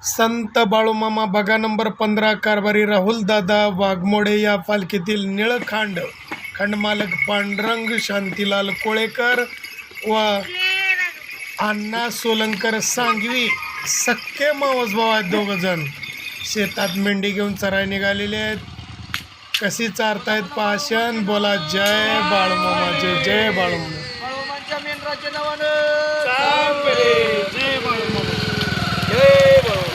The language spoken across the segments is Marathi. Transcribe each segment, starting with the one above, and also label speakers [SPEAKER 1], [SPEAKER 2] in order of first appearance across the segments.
[SPEAKER 1] संत बाळूमामा बघा नंबर 15 कारभारी राहुल दादा वाघमोडे या पालखीतील निळखांड खंडमालक पांडुरंग शांतीलाल कोळेकर व अण्णा सोलंकर सांगवी सख्खे मावस भाऊ आहेत. दोघंजण शेतात मेंढी घेऊन चराय निघालेले आहेत. कशी चारतायत पाषाण. बोला जय बाळूमामा, जय जय बाळूमामा.
[SPEAKER 2] बाळूमामांच्या मेंढराच्या नावानं
[SPEAKER 1] जय बाळूमामा, जय बाळूमामा.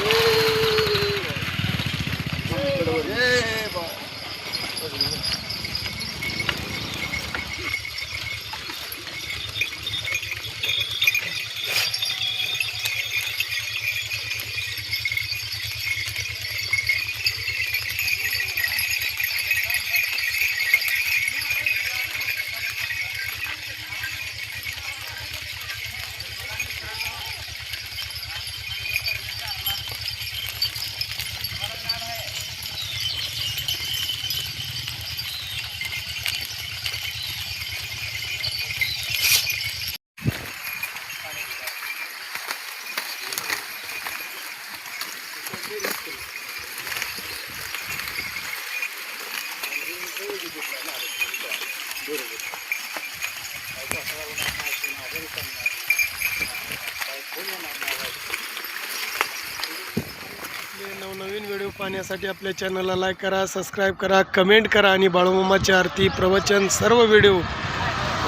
[SPEAKER 1] नवनवीन व्हिडिओ पाहण्यासाठी आपल्या चॅनलला लाईक करा, सबस्क्राईब करा, कमेंट करा आणि बाळूमामाची आरती प्रवचन सर्व व्हिडिओ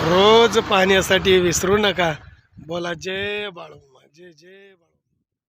[SPEAKER 1] रोज पाहण्यासाठी विसरू नका. बोला जय बाळूमामा, जय जय.